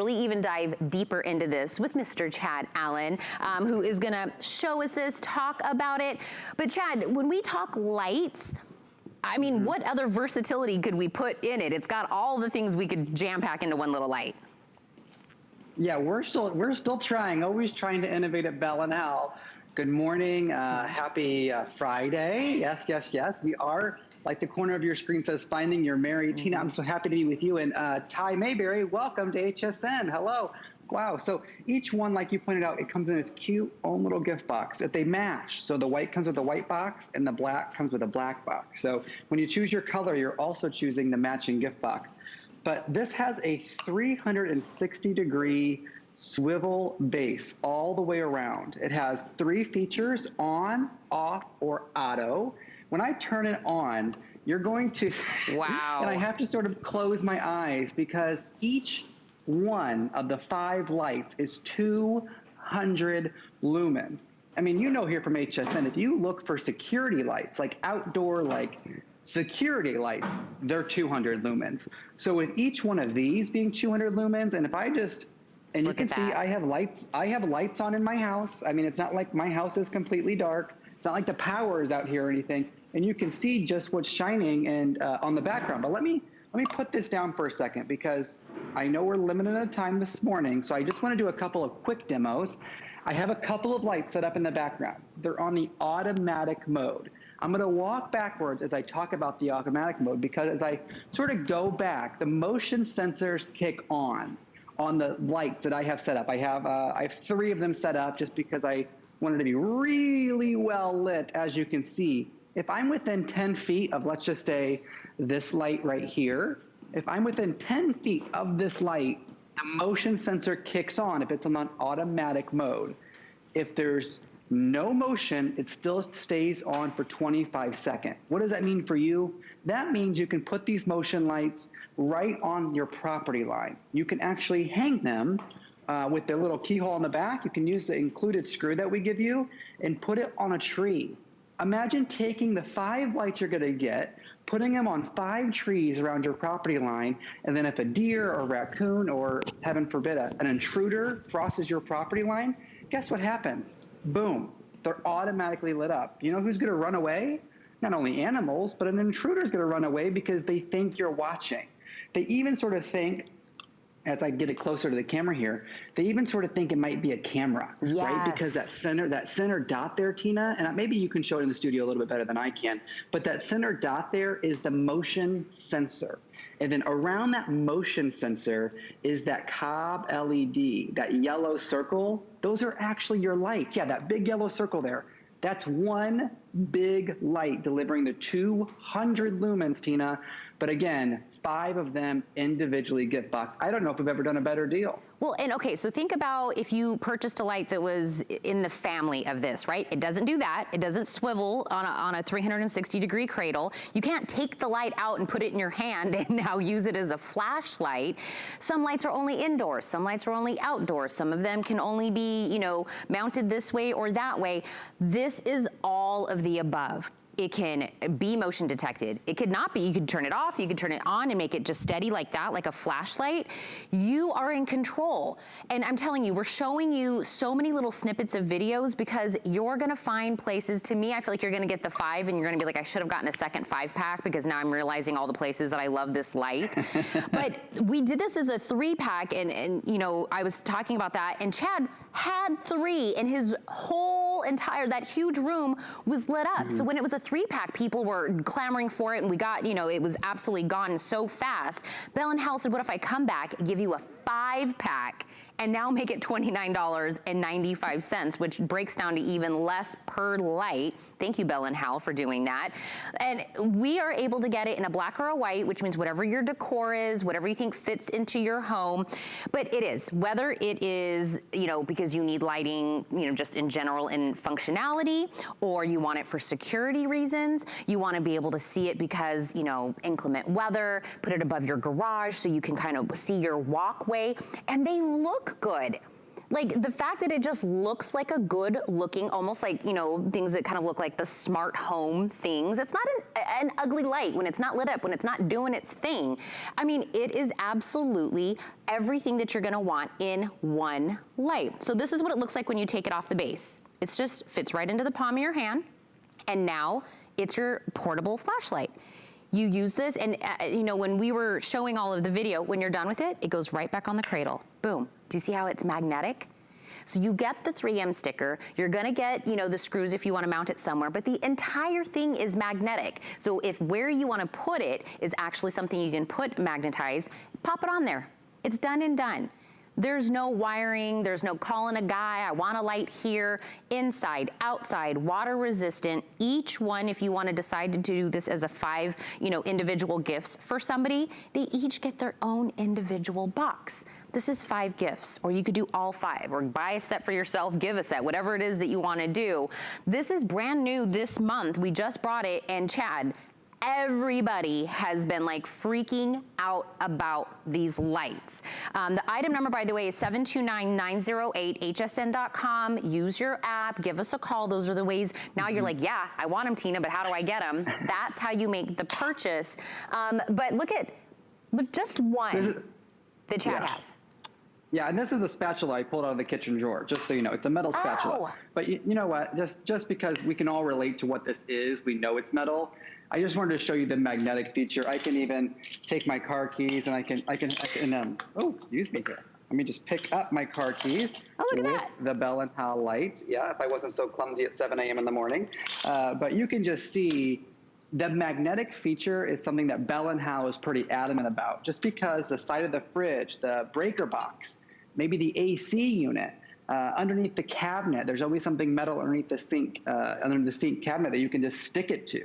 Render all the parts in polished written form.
really even dive deeper into this with Mr. Chad Allen, who is gonna show us this, talk about it. But Chad, when we talk lights, I mean, what other versatility could we put in it? It's got all the things we could jam pack into one little light. Yeah, we're still trying, always trying to innovate at Bell+Howell. Good morning, happy Friday. Yes, yes, yes. We are, like the corner of your screen says, finding your Mary. Tina, I'm so happy to be with you. And Ty Mayberry, welcome to HSN. Hello. Wow. So each one, like you pointed out, it comes in its cute own little gift box. If they match, so the white comes with a white box and the black comes with a black box. So when you choose your color, you're also choosing the matching gift box. But this has a 360-degree swivel base all the way around. It has 3 features: on, off, or auto. When I turn it on, you're going to, wow. And I have to sort of close my eyes because each one of the 5 lights is 200 lumens. I mean, you know, here from HSN, if you look for security lights, like outdoor, like security lights, they're 200 lumens. So with each one of these being 200 lumens, and if I just, and you can see I have lights on in my house. I mean, it's not like my house is completely dark. It's not like the power is out here or anything. And you can see just what's shining and on the background. But let me put this down for a second because I know we're limited on time this morning. So I just want to do a couple of quick demos. I have a couple of lights set up in the background. They're on the automatic mode. I'm going to walk backwards as I talk about the automatic mode because as I sort of go back, the motion sensors kick on the lights that I have set up. I have 3 of them set up just because I wanted to be really well lit, as you can see. If I'm within 10 feet of, let's just say, this light right here, if I'm within 10 feet of this light, the motion sensor kicks on if it's on automatic mode. If there's no motion, it still stays on for 25 seconds. What does that mean for you? That means you can put these motion lights right on your property line. You can actually hang them with the little keyhole in the back. You can use the included screw that we give you and put it on a tree. Imagine taking the 5 lights you're gonna get, putting them on 5 trees around your property line, and then if a deer or raccoon or, heaven forbid, an intruder crosses your property line, guess what happens? Boom, they're automatically lit up. You know who's gonna run away? Not only animals, but an intruder's gonna run away because they think you're watching. They even sort of think, as I get it closer to the camera here, they even sort of think it might be a camera, right? Because that center dot there, Tina, and maybe you can show it in the studio a little bit better than I can, but that center dot there is the motion sensor. And then around that motion sensor is that cob LED, that yellow circle. Those are actually your lights. Yeah, that big yellow circle there. That's one big light delivering the 200 lumens, Tina. But again, 5 of them individually gift box. I don't know if we've ever done a better deal. Well, and okay, so think about if you purchased a light that was in the family of this, right? It doesn't do that. It doesn't swivel on a 360-degree cradle. You can't take the light out and put it in your hand and now use it as a flashlight. Some lights are only indoors. Some lights are only outdoors. Some of them can only be, you know, mounted this way or that way. This is all of the above. It can be motion detected. It could not be. You could turn it off, you could turn it on and make it just steady like that, like a flashlight. You are in control. And I'm telling you, we're showing you so many little snippets of videos because you're gonna find places, to me, I feel like you're gonna get the 5 and you're gonna be like, I should have gotten a second 5-pack because now I'm realizing all the places that I love this light. But we did this as a 3-pack and you know, I was talking about that and Chad had 3 and his whole entire, that huge room was lit up. So when it was a 3-pack, people were clamoring for it and we got, you know, it was absolutely gone so fast. Bell+Howell said, what if I come back, give you a 5-pack and now make it $29.95, which breaks down to even less per light. Thank you, Bell+Howell, for doing that. And we are able to get it in a black or a white, which means whatever your decor is, whatever you think fits into your home. But it is, whether it is, you know, because you need lighting, you know, just in general in functionality, or you want it for security reasons, you want to be able to see it because, you know, inclement weather, put it above your garage so you can kind of see your walkway, and they look good. Like the fact that it just looks like a good looking, almost like, you know, things that kind of look like the smart home things. It's not an ugly light when it's not lit up, when it's not doing its thing. I mean, it is absolutely everything that you're gonna want in one light. So this is what it looks like when you take it off the base. It's just fits right into the palm of your hand. And now it's your portable flashlight. You use this and you know, when we were showing all of the video, when you're done with it, it goes right back on the cradle. Boom. Do you see how it's magnetic? So you get the 3M sticker, you're gonna get, you know, the screws if you wanna mount it somewhere, but the entire thing is magnetic. So if where you wanna put it is actually something you can put magnetized, pop it on there. It's done and done. There's no wiring, there's no calling a guy, I want a light here, inside, outside, water resistant. Each one, if you want to decide to do this as a 5, you know, individual gifts for somebody, they each get their own individual box. This is 5 gifts, or you could do all 5, or buy a set for yourself, give a set, whatever it is that you want to do. This is brand new this month. We just brought it, and Chad, everybody has been like freaking out about these lights. The item number, by the way, is 729908, hsn.com. Use your app, give us a call. Those are the ways. Now you're like, yeah, I want them, Tina, but how do I get them? That's how you make the purchase. But look, just one that Chad has. Yeah, and this is a spatula I pulled out of the kitchen drawer, just so you know. It's a metal spatula. But you know what? Just because we can all relate to what this is, we know it's metal. I just wanted to show you the magnetic feature. I can even take my car keys and I can oh, excuse me here. Let me just pick up my car keys with the Bell+Howell light. Yeah, if I wasn't so clumsy at 7 a.m. in the morning. But you can just see the magnetic feature is something that Bell+Howell is pretty adamant about, just because the side of the fridge, the breaker box, maybe the AC unit, underneath the cabinet, there's always something metal underneath the sink, under the sink cabinet that you can just stick it to.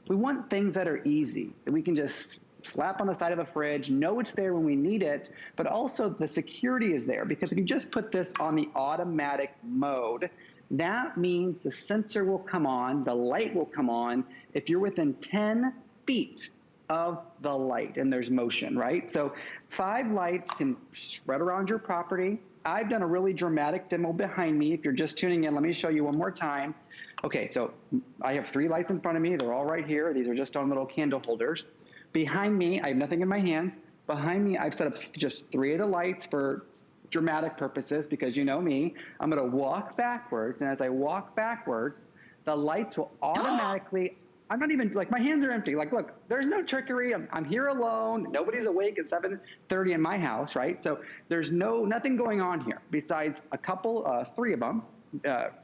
We want things that are easy, that we can just slap on the side of the fridge, know it's there when we need it, but also the security is there, because if you just put this on the automatic mode, that means the sensor will come on, the light will come on if you're within 10 feet of the light and there's motion, right? So 5 lights can spread around your property. I've done a really dramatic demo behind me. If you're just tuning in, let me show you one more time. Okay, so I have 3 lights in front of me. They're all right here. These are just on little candle holders. Behind me, I have nothing in my hands. Behind me, I've set up just 3 of the lights for dramatic purposes, because you know me. I'm gonna walk backwards, and as I walk backwards, the lights will automatically, I'm not even, like, my hands are empty. Like, look, there's no trickery. I'm here alone. Nobody's awake at 7:30 in my house, right? So there's nothing going on here besides a couple, 3 of them.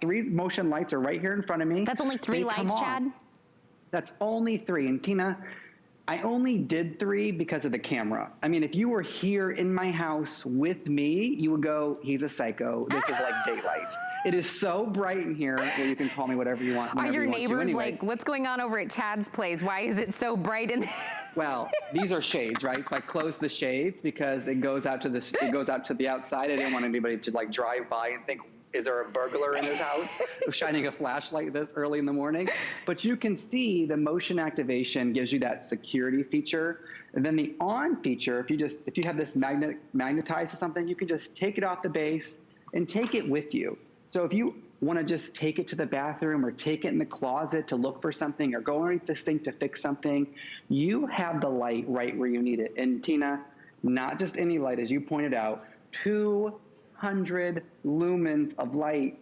3 motion lights are right here in front of me. That's only 3 lights, Chad? That's only 3. And Tina, I only did 3 because of the camera. I mean, if you were here in my house with me, you would go, he's a psycho. This is like daylight. It is so bright in here that you can call me whatever you want. Are your neighbors like, what's going on over at Chad's place? Why is it so bright in there? Well, these are shades, right? So I closed the shades because it goes out to the outside. I didn't want anybody to like drive by and think, is there a burglar in his house shining a flashlight this early in the morning? But you can see the motion activation gives you that security feature. And then the on feature, if you have this magnetized to something, you can just take it off the base and take it with you. So if you want to just take it to the bathroom or take it in the closet to look for something or go underneath the sink to fix something, you have the light right where you need it. And Tina, not just any light, as you pointed out, 200 lumens of light.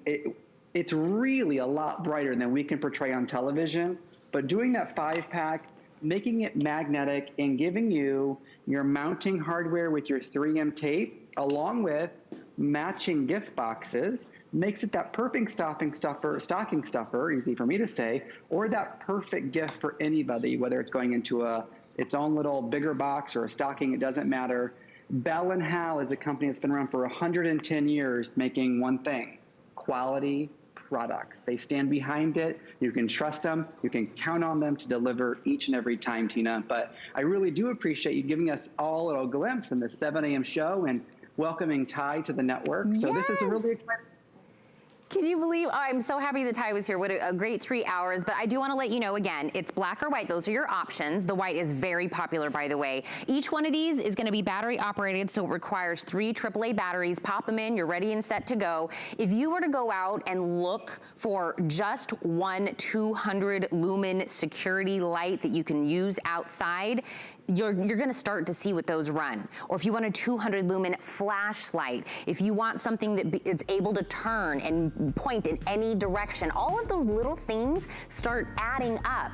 It's really a lot brighter than we can portray on television, but doing that 5-pack, making it magnetic and giving you your mounting hardware with your 3M tape, along with matching gift boxes, makes it that perfect stocking stuffer, easy for me to say, or that perfect gift for anybody, whether it's going into its own little bigger box or a stocking, it doesn't matter. Bell+Howell is a company that's been around for 110 years making one thing: quality products. They stand behind it. You can trust them. You can count on them to deliver each and every time, Tina. But I really do appreciate you giving us all a little glimpse in the 7 a.m. show and welcoming Ty to the network. So This is a really exciting. Can you believe? Oh, I'm so happy that Ty was here. What a great 3 hours. But I do want to let you know again, it's black or white. Those are your options. The white is very popular, by the way. Each one of these is going to be battery operated, so it requires 3 AAA batteries. Pop them in, you're ready and set to go. If you were to go out and look for just one 200 lumen security light that you can use outside, you're gonna start to see what those run. Or if you want a 200 lumen flashlight, if you want something that is able to turn and point in any direction, all of those little things start adding up.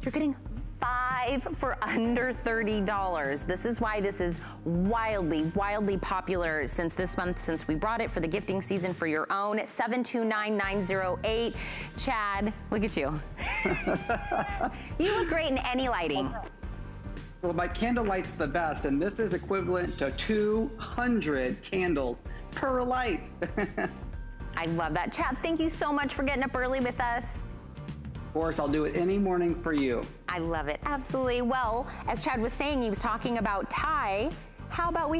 You're getting 5 for under $30. This is why this is wildly, wildly popular since this month, since we brought it for the gifting season for your own. 729908. Chad, look at you. You look great in any lighting. Well, my candlelight's the best, and this is equivalent to 200 candles per light. I love that. Chad, thank you so much for getting up early with us. Of course, I'll do it any morning for you. I love it, absolutely. Well, as Chad was saying, he was talking about Ty. How about we